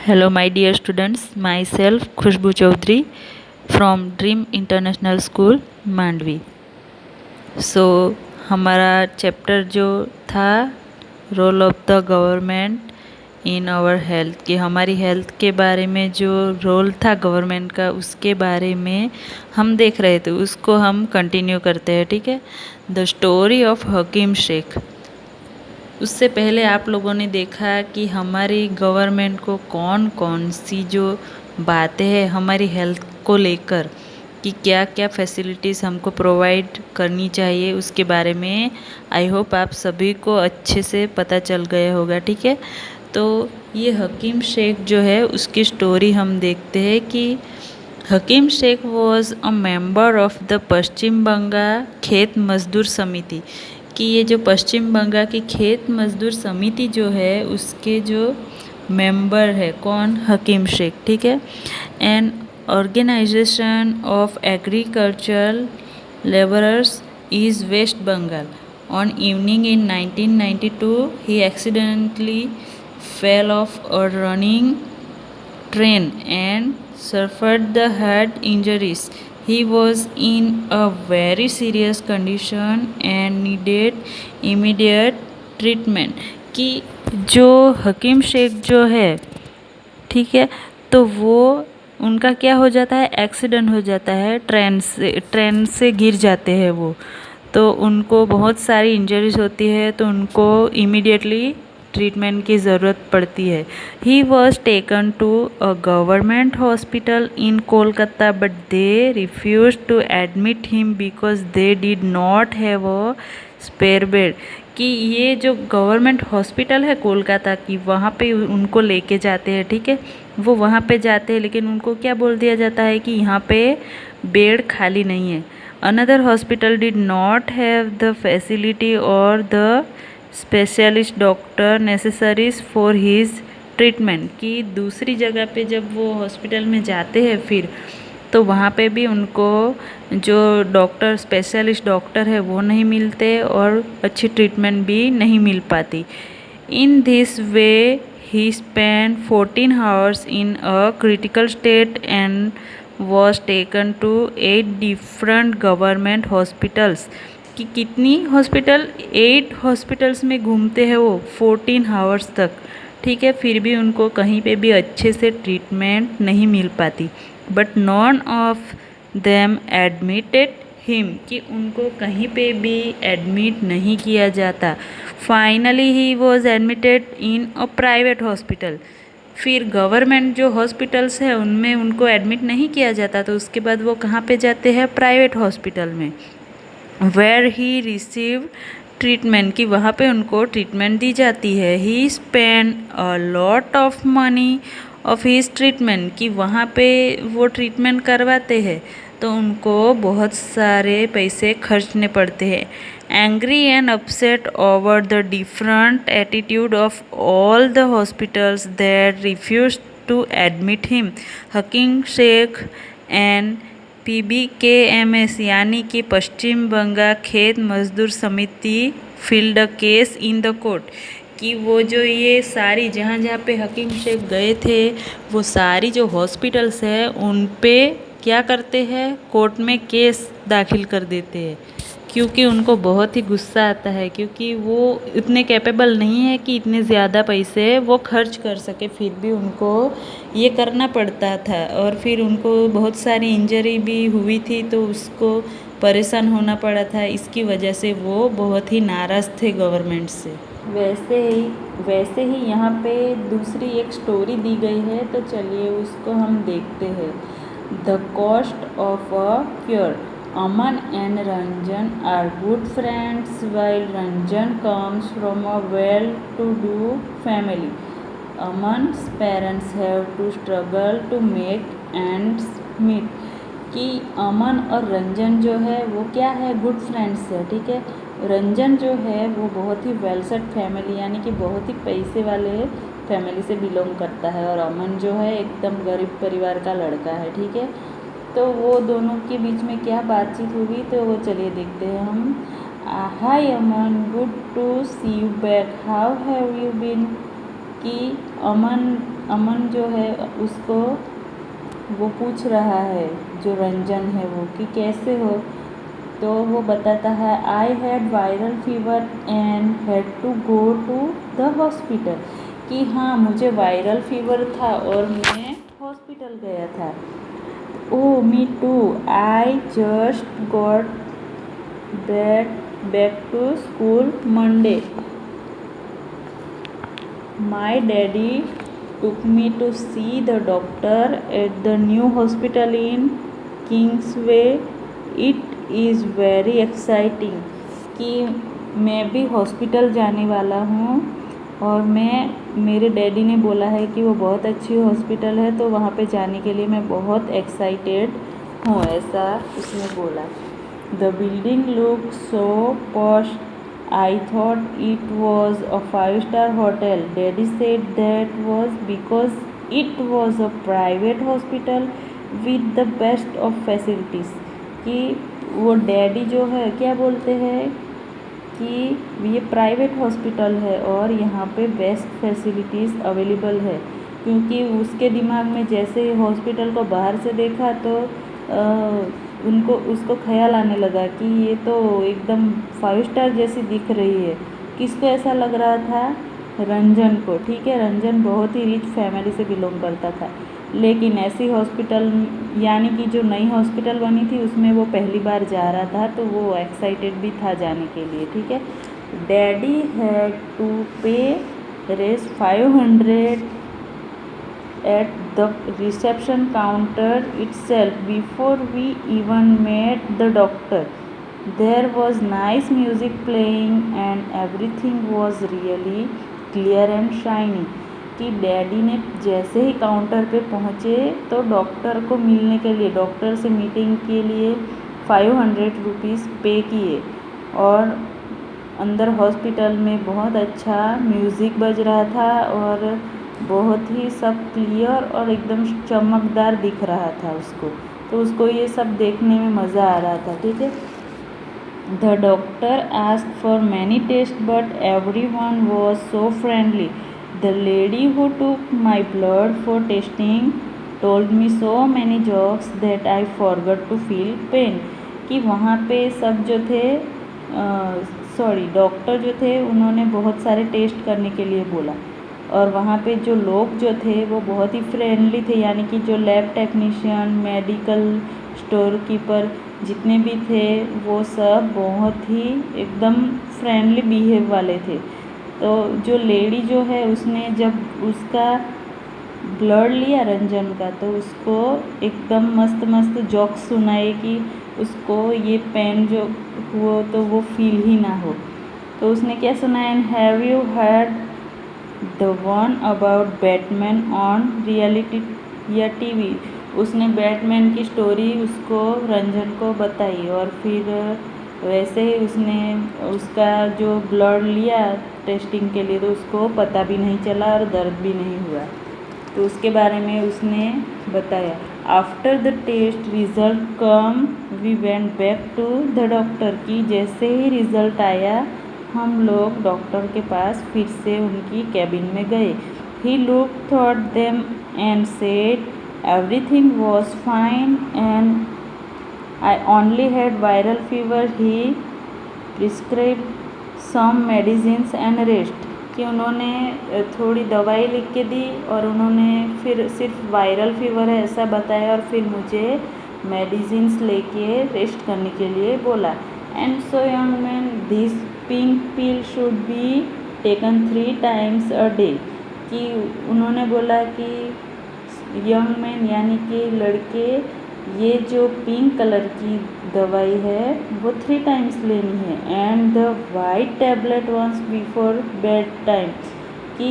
Hello, my dear students. Myself, Khushbu Chaudhary from Dream International School, Mandvi. हमारा chapter जो था role of the government in our health, कि हमारी health के बारे में जो रोल था गवर्नमेंट का उसके बारे में हम देख रहे थे, उसको हम कंटिन्यू करते हैं. ठीक है. The story of Hakim Sheikh. उससे पहले आप लोगों ने देखा कि हमारी गवर्नमेंट को कौन कौन सी जो बातें हैं हमारी हेल्थ को लेकर, कि क्या क्या फैसिलिटीज़ हमको प्रोवाइड करनी चाहिए, उसके बारे में आई होप आप सभी को अच्छे से पता चल गया होगा. ठीक है. तो ये हकीम शेख जो है उसकी स्टोरी हम देखते हैं कि Hakim Sheikh was a member of the Paschim Bengal Khet Mazdoor समिति, कि ये जो पश्चिम बंगाल की खेत मजदूर समिति जो है उसके जो मेंबर है कौन, हकीम शेख. ठीक है. An organisation of agricultural labourers is West Bengal. On evening in 1992 he accidentally fell off a running train and suffered the head injuries. He was in a very serious condition and needed immediate treatment. कि जो हकीम शेख जो है, ठीक है, तो वो उनका क्या हो जाता है, एक्सीडेंट हो जाता है, ट्रेन से गिर जाते हैं वो, तो उनको बहुत सारी इंजरीज होती है, तो उनको इमीडिएटली ट्रीटमेंट की ज़रूरत पड़ती है. He was taken to a government hospital in Kolkata but they refuse to admit him because they did not have a spare bed. कि ये जो गवर्नमेंट हॉस्पिटल है कोलकाता की, वहाँ पे उनको लेके जाते हैं. ठीक है. वो वहाँ पे जाते हैं लेकिन उनको क्या बोल दिया जाता है कि यहाँ पे बेड खाली नहीं है. Another hospital did not have the facility और the specialist doctor necessaries for his treatment. कि दूसरी जगह पे जब वो हॉस्पिटल में जाते हैं फिर, तो वहाँ पे भी उनको जो डॉक्टर स्पेशलिस्ट डॉक्टर है वो नहीं मिलते और अच्छी ट्रीटमेंट भी नहीं मिल पाती. In this way he spend 14 hours in a critical state and was taken to 8 different government hospitals. कि कितनी हॉस्पिटल, 8 हॉस्पिटल्स में घूमते हैं वो 14 आवर्स तक. ठीक है. फिर भी उनको कहीं पे भी अच्छे से ट्रीटमेंट नहीं मिल पाती. But none of them admitted him, कि उनको कहीं पे भी एडमिट नहीं किया जाता. Finally he was admitted in a private hospital. फिर गवर्नमेंट जो हॉस्पिटल्स है उनमें उनको एडमिट नहीं किया जाता, तो उसके बाद वो कहाँ पे जाते हैं, प्राइवेट हॉस्पिटल में, वेयर ही रिसीव ट्रीटमेंट, कि वहाँ पे उनको ट्रीटमेंट दी जाती है. He spend a lot of money of his treatment, कि वहाँ पे वो ट्रीटमेंट करवाते हैं तो उनको बहुत सारे पैसे खर्चने पड़ते हैं. Angry and upset over the different attitude of all the hospitals that refuse to admit him, Hakim Sheikh and PBKMS यानी कि Paschim Bengal Khet Mazdoor Samiti filed a case in the court. कि वो जो ये सारी जहाँ जहाँ पे हकीम शेख गए थे वो सारी जो हॉस्पिटल्स है उन पे क्या करते हैं, कोर्ट में केस दाखिल कर देते हैं. क्योंकि उनको बहुत ही गुस्सा आता है, क्योंकि वो इतने कैपेबल नहीं है कि इतने ज़्यादा पैसे वो खर्च कर सके, फिर भी उनको ये करना पड़ता था. और फिर उनको बहुत सारी इंजरी भी हुई थी तो उसको परेशान होना पड़ा था. इसकी वजह से वो बहुत ही नाराज़ थे गवर्नमेंट से. वैसे ही यहाँ पे दूसरी एक स्टोरी दी गई है, तो चलिए उसको हम देखते हैं. The cost of a cure. Aman and Ranjan are good friends while Ranjan comes from a well-to-do family. Aman's parents have to struggle to make ends meet. कि अमन और रंजन जो है वो क्या है, गुड फ्रेंड्स है. ठीक है. रंजन जो है वो बहुत ही वेल सेट फैमिली यानी कि बहुत ही पैसे वाले फैमिली से बिलोंग करता है, और अमन जो है एकदम गरीब परिवार का लड़का है. ठीक है. तो वो दोनों के बीच में क्या बातचीत हुई तो वो चलिए देखते हैं हम. Hi Aman, good to see you back, how have you been. कि अमन अमन जो है उसको वो पूछ रहा है, जो रंजन है वो, कि कैसे हो। तो वो बताता है I had viral fever and had to go to the hospital, कि हाँ मुझे वायरल फीवर था और मैं हॉस्पिटल गया था। Oh me too, I just got back to school Monday, my daddy took me to see the doctor at the new hospital in Kingsway. It is very exciting, कि मैं भी hospital जाने वाला हूँ और मेरे डैडी ने बोला है कि वो बहुत अच्छी हॉस्पिटल है, तो वहाँ पे जाने के लिए मैं बहुत एक्साइटेड हूँ, ऐसा उसने बोला। The building look so posh, I thought it was a 5-star hotel. Daddy said that was because it was a private hospital with the best of facilities. कि वो डैडी जो है क्या बोलते हैं कि ये प्राइवेट हॉस्पिटल है और यहाँ पे बेस्ट फैसिलिटीज़ अवेलेबल है, क्योंकि उसके दिमाग में जैसे हॉस्पिटल को बाहर से देखा तो उसको ख्याल आने लगा कि ये तो एकदम 5 स्टार जैसी दिख रही है। किसको ऐसा लग रहा था? रंजन को। ठीक है, रंजन बहुत ही रिच फैमिली से बिलोंग करता था, लेकिन ऐसी हॉस्पिटल यानी कि जो नई हॉस्पिटल बनी थी उसमें वो पहली बार जा रहा था, तो वो एक्साइटेड भी था जाने के लिए। ठीक है, डैडी हैड टू पे race 500 at the reception counter itself before we even met the doctor. There was nice music playing and everything was really clear and shiny. कि डैडी ने जैसे ही काउंटर पे पहुँचे तो डॉक्टर को मिलने के लिए, डॉक्टर से मीटिंग के लिए 500 रुपीज़ पे किए, और अंदर हॉस्पिटल में बहुत अच्छा म्यूज़िक बज रहा था और बहुत ही सब क्लियर और एकदम चमकदार दिख रहा था उसको, तो उसको ये सब देखने में मज़ा आ रहा था। ठीक है, the doctor asked for many test but everyone was so friendly. The lady who took my blood for testing told me so many jokes that I forgot to feel pain. कि वहाँ पे सब जो थे डॉक्टर जो थे उन्होंने बहुत सारे टेस्ट करने के लिए बोला, और वहाँ पे जो लोग जो थे वो बहुत ही फ्रेंडली थे, यानी कि जो lab technician, medical store keeper जितने भी थे वो सब बहुत ही एकदम फ्रेंडली बिहेव वाले थे। तो जो लेडी जो है उसने जब उसका ब्लड लिया रंजन का, तो उसको एकदम मस्त मस्त जोक्स सुनाए कि उसको ये पेन जो हुआ तो वो फील ही ना हो। तो उसने क्या सुनाया? And have you heard the one about Batman on reality या टीवी? उसने बैटमैन की स्टोरी उसको रंजन को बताई, और फिर वैसे ही उसने उसका जो ब्लड लिया टेस्टिंग के लिए तो उसको पता भी नहीं चला और दर्द भी नहीं हुआ, तो उसके बारे में उसने बताया। After the test result come we went back to the doctor, की जैसे ही रिज़ल्ट आया हम लोग डॉक्टर के पास फिर से उनकी कैबिन में गए। He look thought them and said everything was fine and I only had viral fever. He prescribe some medicines and rest, कि उन्होंने थोड़ी दवाई लिख के दी और उन्होंने फिर सिर्फ वायरल फीवर है ऐसा बताया, और फिर मुझे मेडिसिन्स लेके रेस्ट करने के लिए बोला। And so young man this pink pill should be taken 3 times a day, कि उन्होंने बोला कि यंग मैन यानी कि लड़के, ये जो पिंक कलर की दवाई है वो 3 times लेनी है, and the white tablet once before bed time, कि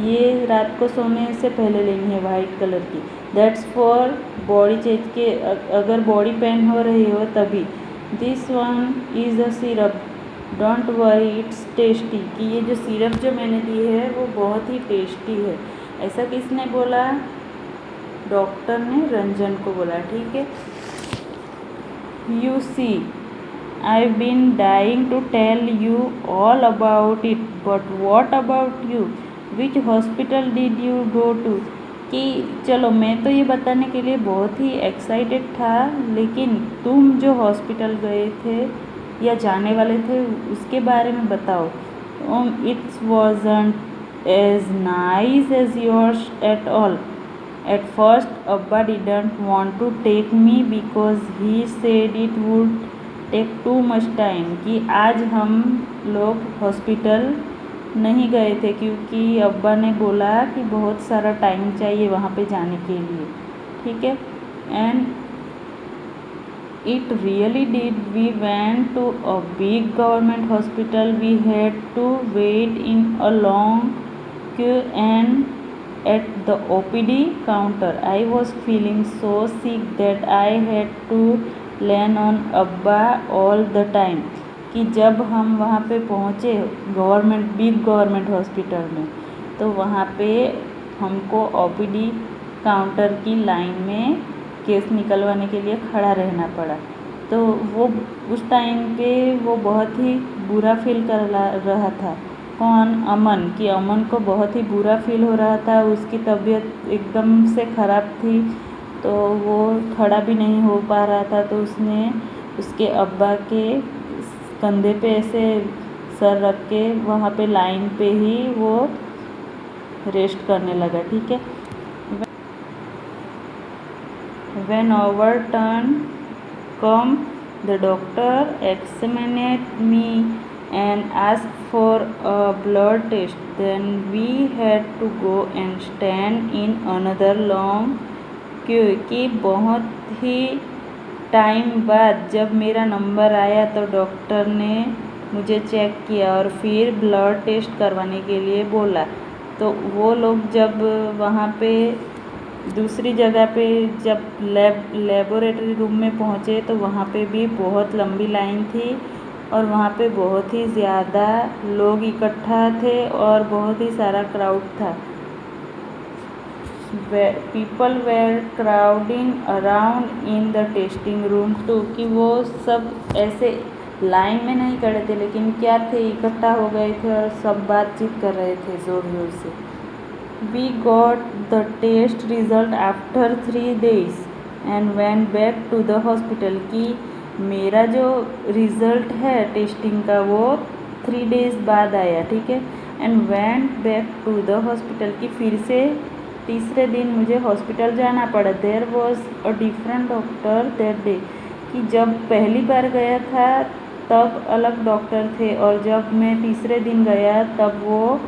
ये रात को सोने से पहले लेनी है वाइट कलर की। दैट्स फॉर बॉडी चेंज के, अगर बॉडी पेन हो रही हो तभी। This one is a syrup don't worry it's tasty, कि ये जो सिरप जो मैंने दी है वो बहुत ही टेस्टी है। ऐसा किसने बोला? डॉक्टर ने रंजन को बोला। ठीक है, you see I been dying to tell you all about it but what about you? Which hospital did you go to, कि चलो मैं तो ये बताने के लिए बहुत ही एक्साइटेड था, लेकिन तुम जो हॉस्पिटल गए थे या जाने वाले थे उसके बारे में बताओ। It's wasn't as nice as yours at all. At first अब्बा didn't want to take me because he said it would take too much time, कि आज हम लोग हॉस्पिटल नहीं गए थे क्योंकि अब्बा ने बोला कि बहुत सारा टाइम चाहिए वहाँ पे जाने के लिए, ठीक है। And it really did, we went to a big government hospital, we had to wait in a long queue and at the OPD counter I was feeling so sick that I had to lean on अब्बा all the time, कि जब हम वहाँ पे पहुँचे big government hospital में, तो वहाँ पे हमको OPD काउंटर की लाइन में केस निकलवाने के लिए खड़ा रहना पड़ा। तो वो उस टाइम पे वो बहुत ही बुरा फील कर रहा था। कौन? अमन, कि अमन को बहुत ही बुरा फील हो रहा था, उसकी तबीयत एकदम से ख़राब थी, तो वो खड़ा भी नहीं हो पा रहा था। तो उसने उसके अब्बा के कंधे पे ऐसे सर रख के वहाँ पे लाइन पे ही वो रेस्ट करने लगा, ठीक है। When our turn come, the doctor examined me and asked for a blood test. Then we had to go and stand in another long queue, कि बहुत ही टाइम बाद जब मेरा नंबर आया तो डॉक्टर ने मुझे चेक किया और फिर ब्लड टेस्ट करवाने के लिए बोला। तो वो लोग जब वहाँ पे दूसरी जगह पे जब लेबोरेटरी रूम में पहुँचे तो वहाँ पे भी बहुत लंबी लाइन थी और वहाँ पे बहुत ही ज़्यादा लोग इकट्ठा थे और बहुत ही सारा क्राउड था। People were crowding around in the testing room too, कि वो सब ऐसे लाइन में नहीं खड़े थे, लेकिन क्या थे, इकट्ठा हो गए थे और सब बातचीत कर रहे थे ज़ोर ज़ोर से। We got the test result after 3 days and went back to the hospital, कि मेरा जो रिज़ल्ट है टेस्टिंग का वो 3 days बाद आया, ठीक है। And went back to the hospital, कि फिर से तीसरे दिन मुझे हॉस्पिटल जाना पड़ा। There was a different doctor that day, कि जब पहली बार गया था तब अलग डॉक्टर थे और जब मैं तीसरे दिन गया तब वो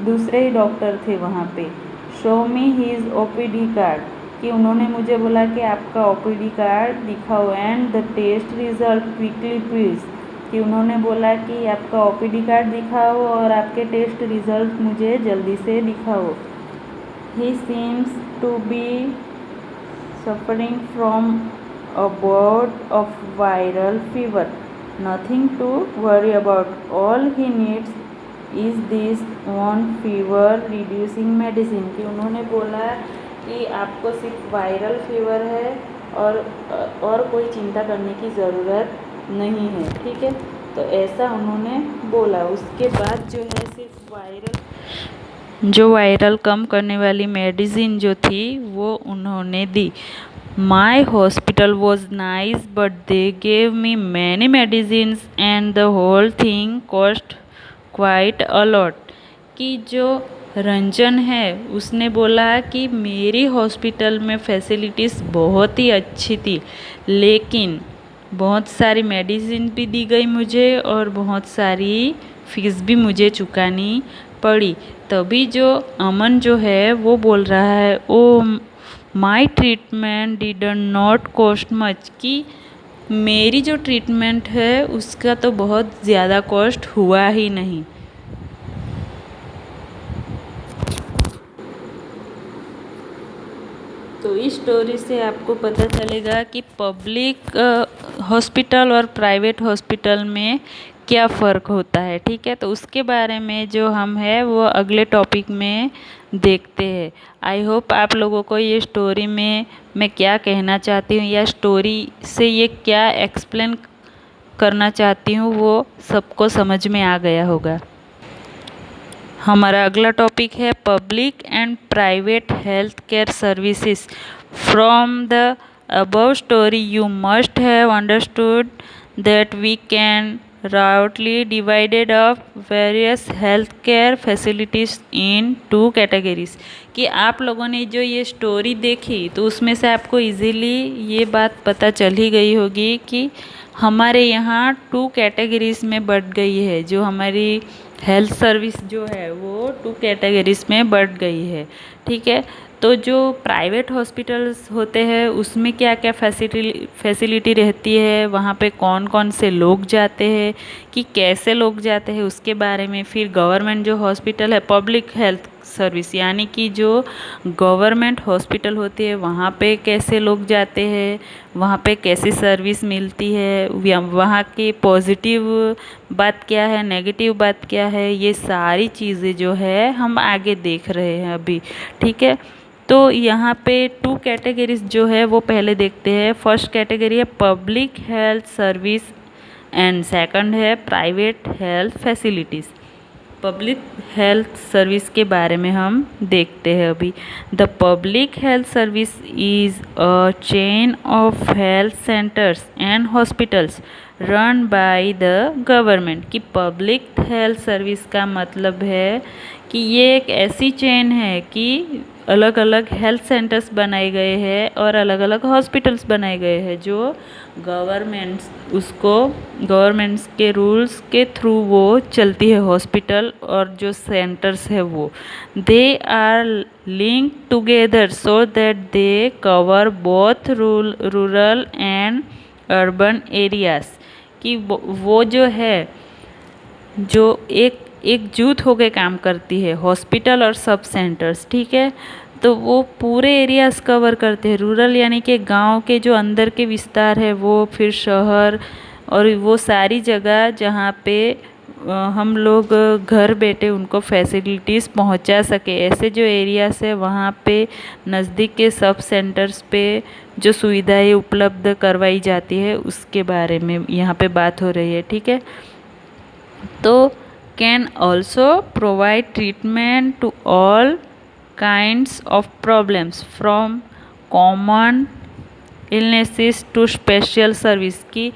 दूसरे ही डॉक्टर थे वहाँ पे। Show me his OPD card, कि उन्होंने मुझे बोला कि आपका OPD कार्ड दिखाओ and the test result quickly please, कि उन्होंने बोला कि आपका OPD कार्ड दिखाओ और आपके टेस्ट रिज़ल्ट मुझे जल्दी से दिखाओ। He seems to be suffering from a bout of viral fever, nothing to worry about, all he needs is this one fever reducing medicine, कि उन्होंने बोला कि आपको सिर्फ वायरल फीवर है और कोई चिंता करने की ज़रूरत नहीं है, ठीक है। तो ऐसा उन्होंने बोला। उसके बाद जो है सिर्फ वायरल कम करने वाली मेडिसिन जो थी वो उन्होंने दी। My hospital was nice but they gave me many medicines and the whole thing cost quite a lot, कि जो रंजन है उसने बोला कि मेरी हॉस्पिटल में फैसिलिटीज़ बहुत ही अच्छी थी, लेकिन बहुत सारी मेडिसिन भी दी गई मुझे और बहुत सारी फीस भी मुझे चुकानी पड़ी। तभी जो अमन जो है वो बोल रहा है, oh my treatment didn't not cost much, कि मेरी जो ट्रीटमेंट है उसका तो बहुत ज़्यादा कॉस्ट हुआ ही नहीं। तो इस स्टोरी से आपको पता चलेगा कि पब्लिक हॉस्पिटल और प्राइवेट हॉस्पिटल में क्या फ़र्क होता है, ठीक है। तो उसके बारे में जो हम है वो अगले टॉपिक में देखते हैं। आई होप आप लोगों को ये स्टोरी में मैं क्या कहना चाहती हूँ या स्टोरी से ये क्या एक्सप्लेन करना चाहती हूँ वो सबको समझ में आ गया होगा। हमारा अगला टॉपिक है public and private health care services. From the above story you must have understood that we can roughly divided up various healthcare facilities in two categories। कि आप लोगों ने जो ये स्टोरी देखी तो उसमें से आपको इजीली ये बात पता चल ही गई होगी कि हमारे यहाँ टू कैटेगरीज में बढ़ गई है। जो हमारी हेल्थ सर्विस जो है वो टू कैटेगरीज में बढ़ गई है, ठीक है। तो जो प्राइवेट हॉस्पिटल्स होते हैं उसमें क्या क्या फैसिलिटी रहती है, वहाँ पे कौन कौन से लोग जाते हैं, कि कैसे लोग जाते हैं उसके बारे में। फिर गवर्नमेंट जो हॉस्पिटल है, पब्लिक हेल्थ सर्विस यानी कि जो गवर्नमेंट हॉस्पिटल होती है वहाँ पे कैसे लोग जाते हैं, वहाँ पे कैसी सर्विस मिलती है, वहाँ की पॉजिटिव बात क्या है, नेगेटिव बात क्या है, ये सारी चीज़ें जो है हम आगे देख रहे हैं अभी, ठीक है। तो यहाँ पे टू कैटेगरीज जो है वो पहले देखते हैं। फर्स्ट कैटेगरी है public health service and second है private health facilities. Public health service के बारे में हम देखते हैं अभी। The public health service is a chain of health centres and hospitals run by the government. कि पब्लिक हेल्थ सर्विस का मतलब है कि ये एक ऐसी चेन है कि अलग अलग हेल्थ सेंटर्स बनाए गए हैं और अलग अलग हॉस्पिटल्स बनाए गए हैं जो गवर्नमेंट्स के रूल्स के थ्रू वो चलती है। हॉस्पिटल और जो सेंटर्स है वो they are link together so that they cover both rural and urban areas. कि वो जो है जो एकजुट होकर काम करती है, हॉस्पिटल और सब सेंटर्स, ठीक है। तो वो पूरे एरियाज कवर करते हैं। रूरल यानी कि गांव के जो अंदर के विस्तार है वो, फिर शहर और वो सारी जगह जहाँ पे हम लोग घर बैठे उनको फैसिलिटीज़ पहुँचा सके, ऐसे जो एरियाज है वहाँ पे नज़दीक के सब सेंटर्स पे जो सुविधाएं उपलब्ध करवाई जाती है उसके बारे में यहाँ पे बात हो रही है, ठीक है। तो can also provide treatment to all kinds of problems from common illnesses to special service। की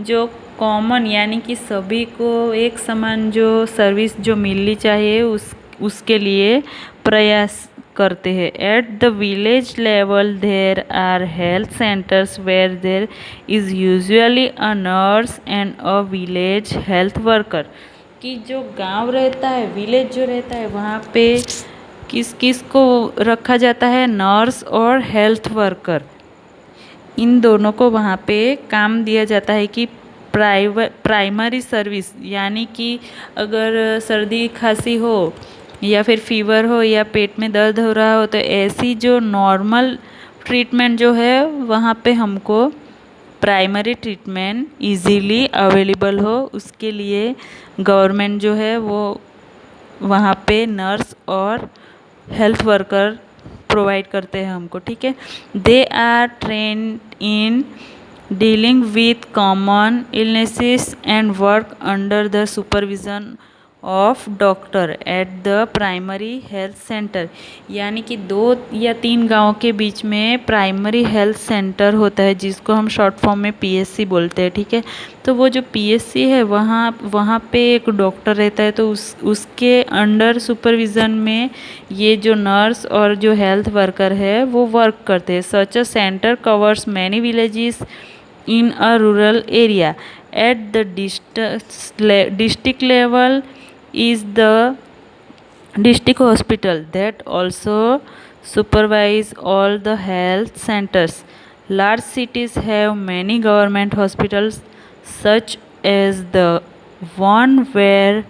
जो कॉमन यानी कि सभी को एक समान जो सर्विस जो मिलनी चाहिए उसके लिए प्रयास करते हैं। At the village level there are health centres where there is usually a nurse and a village health worker. कि जो गांव रहता है, विलेज जो रहता है, वहाँ पे किस किस को रखा जाता है, नर्स और हेल्थ वर्कर, इन दोनों को वहाँ पे काम दिया जाता है। कि प्राइमरी सर्विस यानी कि अगर सर्दी खांसी हो या फिर फीवर हो या पेट में दर्द हो रहा हो तो ऐसी जो नॉर्मल ट्रीटमेंट जो है वहाँ पे हमको प्राइमरी ट्रीटमेंट इजीली अवेलेबल हो उसके लिए गवर्नमेंट जो है वो वहाँ पे नर्स और हेल्थ वर्कर प्रोवाइड करते हैं हमको, ठीक है। They are trained in dealing with common illnesses and work under the supervision of doctor at the primary health centre. यानी कि 2 या 3 गाँव के बीच में प्राइमरी हेल्थ सेंटर होता है जिसको हम शॉर्ट फॉर्म में पीएससी बोलते हैं, ठीक है। तो वो जो पीएससी है वहाँ पे एक डॉक्टर रहता है, तो उसके अंडर सुपरविज़न में ये जो नर्स और जो हेल्थ वर्कर है वो वर्क करते हैं। Such a centre covers many villages in a rural area. At the district level is the district hospital that also supervise all the health centers. Large cities have many government hospitals such as the one where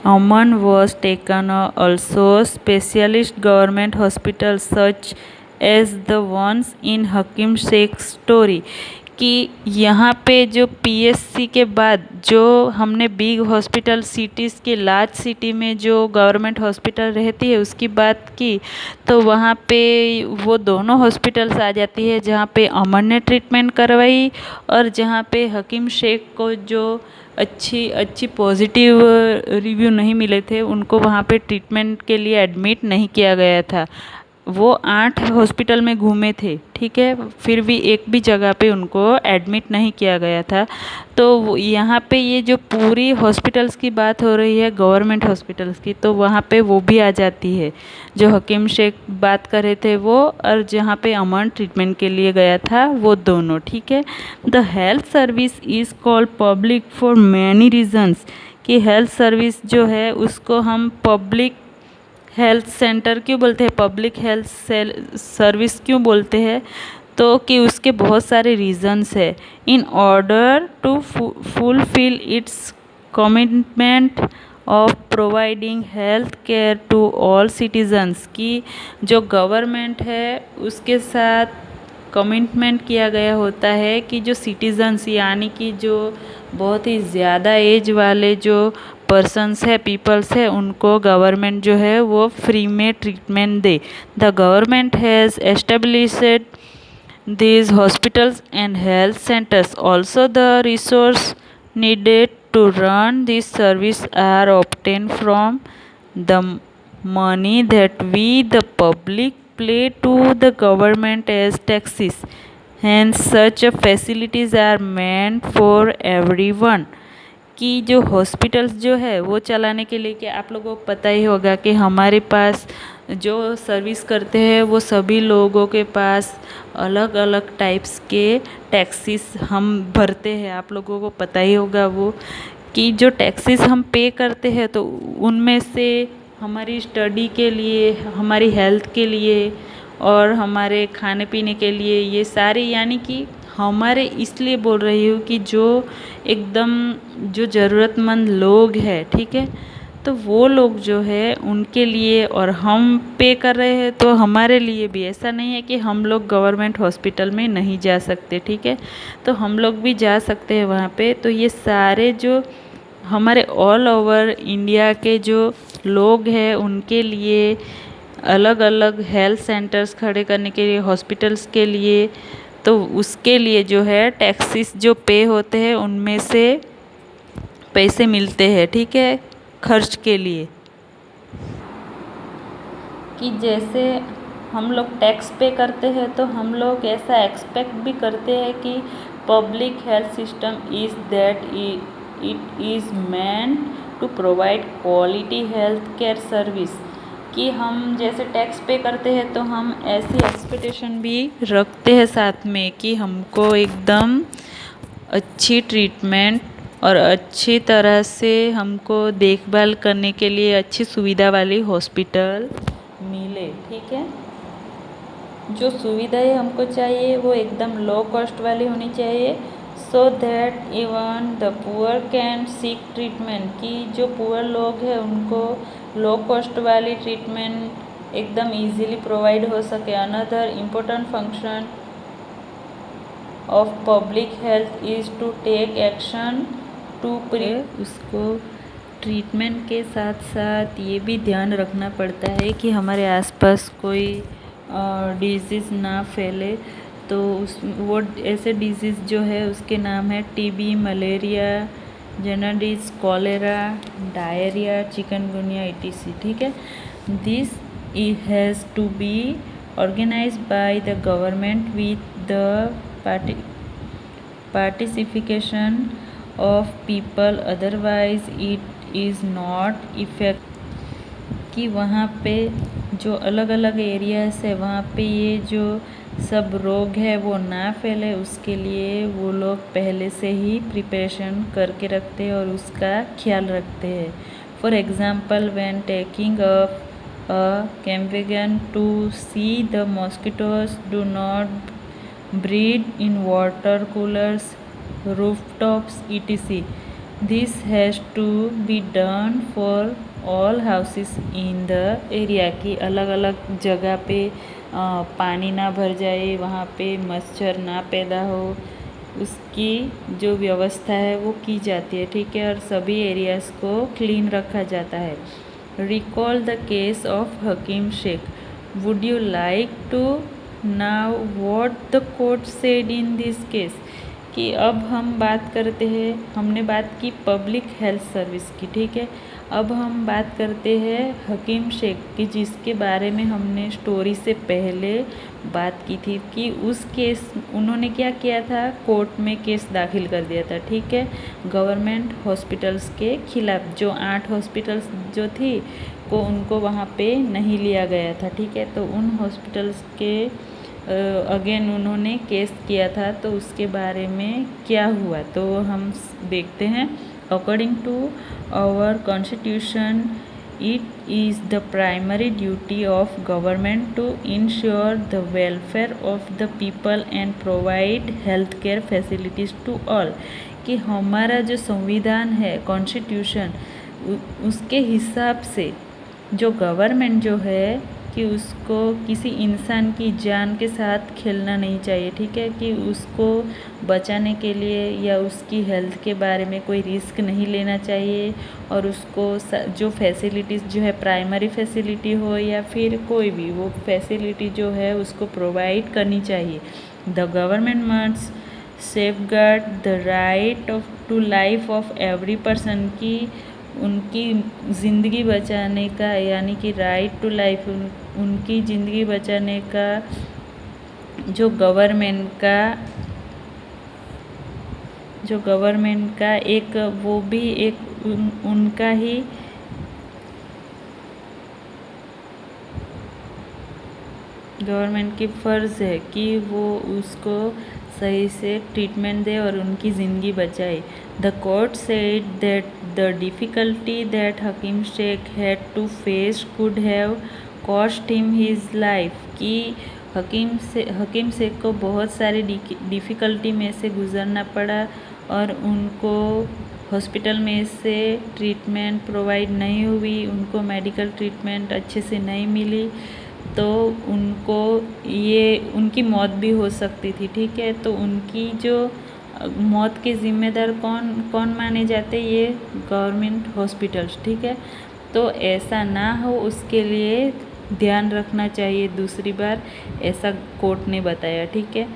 Aman was taken, also specialist government hospitals such as the ones in Hakim Sheikh story. कि यहाँ पे जो PSC के बाद जो हमने big hospital cities के large city में जो गवर्नमेंट हॉस्पिटल रहती है उसकी बात की, तो वहाँ पे वो दोनों हॉस्पिटल्स आ जाती है जहाँ पे अमन ने ट्रीटमेंट करवाई और जहाँ पे हकीम शेख को जो अच्छी अच्छी पॉजिटिव रिव्यू नहीं मिले थे, उनको वहाँ पे ट्रीटमेंट के लिए एडमिट नहीं किया गया था। वो 8 हॉस्पिटल में घूमे थे, ठीक है, फिर भी एक भी जगह पे उनको एडमिट नहीं किया गया था। तो यहाँ पे ये जो पूरी हॉस्पिटल्स की बात हो रही है, गवर्नमेंट हॉस्पिटल्स की, तो वहाँ पे वो भी आ जाती है। जो हकीम शेख बात कर रहे थे वो, और जहाँ पे अमन ट्रीटमेंट के लिए गया था, वो दोनों, ठीक है। The health service is called public for many reasons, कि हेल्थ सर्विस जो है उसको हम पब्लिक हेल्थ सेंटर क्यों बोलते हैं, पब्लिक हेल्थ सर्विस क्यों बोलते हैं, तो कि उसके बहुत सारे रीजंस है। In order to fulfil its commitment of providing health care to all citizens, की जो गवर्नमेंट है उसके साथ कमिटमेंट किया गया होता है कि जो सिटीजन्स, यानी कि जो बहुत ही ज़्यादा एज वाले जो पर्सन्स है, पीपल्स है, उनको गवर्नमेंट जो है वो फ्री में treatment they. The government has established these hospitals and health centers. Also, the resource needed to run this service are obtained from the money that we, the public, pay to the government as taxes. Hence, such facilities are meant for everyone. कि जो hospitals जो है वो चलाने के लिए, कि आप लोगों को पता ही होगा कि हमारे पास जो सर्विस करते हैं वो सभी लोगों के पास अलग अलग टाइप्स के टैक्सेस हम भरते हैं। आप लोगों को पता ही होगा वो, कि जो टैक्सेस हम पे करते हैं तो उनमें से हमारी स्टडी के लिए, हमारी हेल्थ के लिए और हमारे खाने पीने के लिए, ये सारे, यानी कि हमारे, इसलिए बोल रही हूँ कि जो एकदम जो ज़रूरतमंद लोग हैं, ठीक है, तो वो लोग जो है उनके लिए, और हम पे कर रहे हैं तो हमारे लिए भी। ऐसा नहीं है कि हम लोग गवर्नमेंट हॉस्पिटल में नहीं जा सकते, ठीक है, तो हम लोग भी जा सकते हैं वहाँ पे। तो ये सारे जो हमारे ऑल ओवर इंडिया के जो लोग हैं उनके लिए अलग अलग हेल्थ सेंटर्स खड़े करने के लिए, हॉस्पिटल्स के लिए, तो उसके लिए जो है टैक्सेस जो पे होते हैं उनमें से पैसे मिलते हैं, ठीक है, खर्च के लिए। कि जैसे हम लोग टैक्स पे करते हैं तो हम लोग ऐसा एक्सपेक्ट भी करते हैं कि public health system is that it is meant to provide quality health care service, कि हम जैसे टैक्स पे करते हैं तो हम ऐसी एक्सपेक्टेशन भी रखते हैं साथ में कि हमको एकदम अच्छी ट्रीटमेंट और अच्छी तरह से हमको देखभाल करने के लिए अच्छी सुविधा वाली हॉस्पिटल मिले, ठीक है। जो सुविधाएं हमको चाहिए वो एकदम लो कॉस्ट वाली होनी चाहिए, so that even the poor can seek treatment, कि जो पुअर लोग हैं उनको लो कॉस्ट वाली ट्रीटमेंट एकदम इजीली प्रोवाइड हो सके। Another important function of public health is to take action to उसको ट्रीटमेंट के साथ साथ ये भी ध्यान रखना पड़ता है कि हमारे आसपास कोई डिजीज़ ना फैले। तो वो ऐसे डिजीज़ जो है उसके नाम है TB, malaria, jaundice, cholera, diarrhoea, chikungunya etc, ठीक है। This has to be organised by the government with the participation of people, otherwise it is not effect, कि वहाँ पे जो अलग अलग एरियाज है वहाँ पे ये जो सब रोग है वो ना फैले, उसके लिए वो लोग पहले से ही प्रिपरेशन करके रखते हैं और उसका ख्याल रखते हैं। For example, when taking up a campaign to see the mosquitoes do not breed in water coolers, rooftops etc. This has to be done for all houses in the area, की अलग अलग जगह पे पानी ना भर जाए, वहाँ पे मच्छर ना पैदा हो, उसकी जो व्यवस्था है वो की जाती है, ठीक है, और सभी एरियाज़ को क्लीन रखा जाता है। Recall the case of Hakim Sheikh. Would you like to now what the court said in this case, कि अब हम बात करते हैं, हमने बात की पब्लिक हेल्थ सर्विस की, ठीक है। अब हम बात करते हैं हकीम शेख की, जिसके बारे में हमने स्टोरी से पहले बात की थी कि उस केस उन्होंने क्या किया था, कोर्ट में केस दाखिल कर दिया था, ठीक है, गवर्नमेंट हॉस्पिटल्स के खिलाफ। जो 8 हॉस्पिटल्स जो थी को उनको वहाँ पे नहीं लिया गया था, ठीक है। तो उन हॉस्पिटल्स के अगेन उन्होंने केस किया था, तो उसके बारे में क्या हुआ तो हम देखते हैं। According to our constitution, it is the primary duty of government to ensure the welfare of the people and provide health care facilities to all. कि हमारा जो संविधान है, कॉन्स्टिट्यूशन, उसके हिसाब से जो गवर्नमेंट जो है कि उसको किसी इंसान की जान के साथ खेलना नहीं चाहिए, ठीक है, कि उसको बचाने के लिए या उसकी हेल्थ के बारे में कोई रिस्क नहीं लेना चाहिए, और उसको जो फैसिलिटीज़ जो है, प्राइमरी फैसिलिटी हो या फिर कोई भी वो फैसिलिटी जो है उसको प्रोवाइड करनी चाहिए। The government must safeguard the right to life of every person, की उनकी ज़िंदगी बचाने का, यानी कि राइट टू लाइफ, उनकी ज़िंदगी बचाने का जो गवर्नमेंट का एक वो भी एक उनका ही गवर्नमेंट की फ़र्ज़ है कि वो उसको सही से ट्रीटमेंट दे और उनकी ज़िंदगी बचाए। The court said that the difficulty that Hakim Sheikh had to face could have cost him his life. कि हकीम शेख को बहुत सारी डिफ़िकल्टी में से गुज़रना पड़ा और उनको हॉस्पिटल में से ट्रीटमेंट प्रोवाइड नहीं हुई, उनको मेडिकल ट्रीटमेंट अच्छे से नहीं मिली, तो उनको ये उनकी मौत भी हो सकती थी, ठीक है। तो उनकी जो मौत के ज़िम्मेदार कौन माने जाते, ये गवर्नमेंट हॉस्पिटल्स, ठीक है। तो ऐसा ना हो उसके लिए ध्यान रखना चाहिए दूसरी बार, ऐसा कोर्ट ने बताया, ठीक है।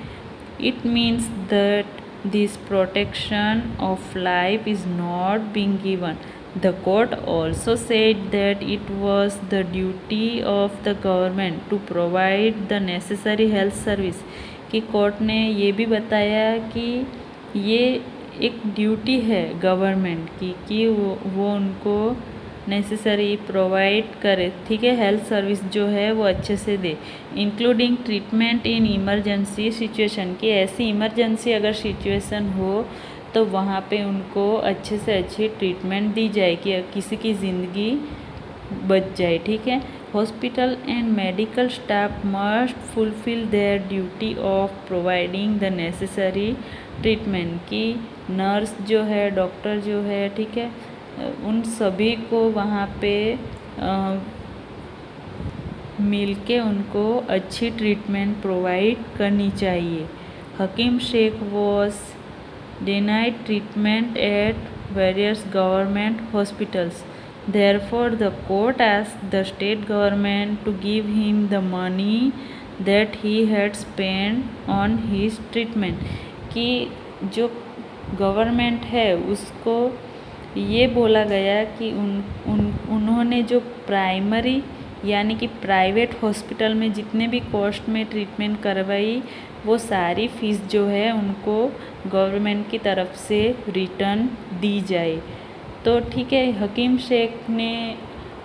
It means that this protection of life is not being given. The court also said that it was the duty of the government to provide the necessary health service। कि कोर्ट ने ये भी बताया कि ये एक ड्यूटी है government की कि वो उनको नेसेसरी प्रोवाइड करे, ठीक है, हेल्थ सर्विस जो है वो अच्छे से दे, including treatment in emergency situation. कि ऐसी इमरजेंसी अगर सिचुएशन हो तो वहाँ पे उनको अच्छे से अच्छी ट्रीटमेंट दी जाए कि किसी की ज़िंदगी बच जाए, ठीक है। Hospital and medical staff must fulfil there duty of providing the necessary treatment. कि नर्स जो है, डॉक्टर जो है, ठीक है, उन सभी को वहाँ पे मिल के उनको अच्छी ट्रीटमेंट प्रोवाइड करनी चाहिए। Hakim Sheikh was denied treatment at various government hospitals. Therefore, the court asked the state government to give him the money that he had spent on his treatment। कि जो गवर्नमेंट है उसको ये बोला गया कि उन्होंने जो प्राइमरी यानी कि प्राइवेट हॉस्पिटल में जितने भी कॉस्ट में ट्रीटमेंट करवाई, वो सारी फ़ीस जो है उनको गवर्नमेंट की तरफ से रिटर्न दी जाए। तो ठीक है, हकीम शेख ने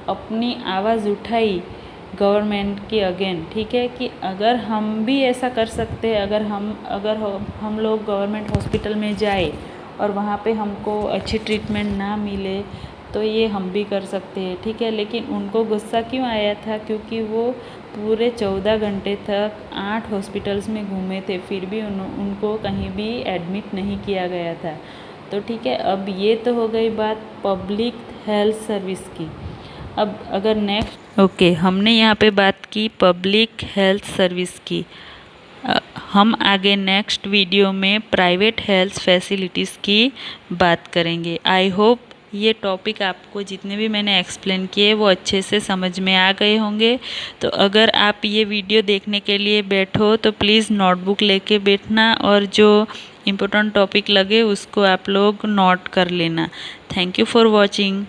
अपनी आवाज़ उठाई गवर्नमेंट के अगेन, ठीक है, कि अगर हम भी ऐसा कर सकते हैं, अगर हम लोग गवर्नमेंट हॉस्पिटल में जाए और वहाँ पे हमको अच्छी ट्रीटमेंट ना मिले तो ये हम भी कर सकते हैं, ठीक है। लेकिन उनको गुस्सा क्यों आया था, क्योंकि वो पूरे 14 घंटे तक 8 हॉस्पिटल्स में घूमे थे, फिर भी उनको कहीं भी एडमिट नहीं किया गया था। तो ठीक है, अब ये तो हो गई बात पब्लिक हेल्थ सर्विस की। अब अगर नेक्स्ट हमने यहाँ पे बात की पब्लिक हेल्थ सर्विस की, हम आगे नेक्स्ट वीडियो में प्राइवेट हेल्थ फैसिलिटीज़ की बात करेंगे। आई होप ये टॉपिक आपको जितने भी मैंने एक्सप्लेन किए वो अच्छे से समझ में आ गए होंगे। तो अगर आप ये वीडियो देखने के लिए बैठो तो प्लीज़ नोटबुक लेके बैठना, और जो इम्पोर्टेंट टॉपिक लगे उसको आप लोग नोट कर लेना। Thank you for watching.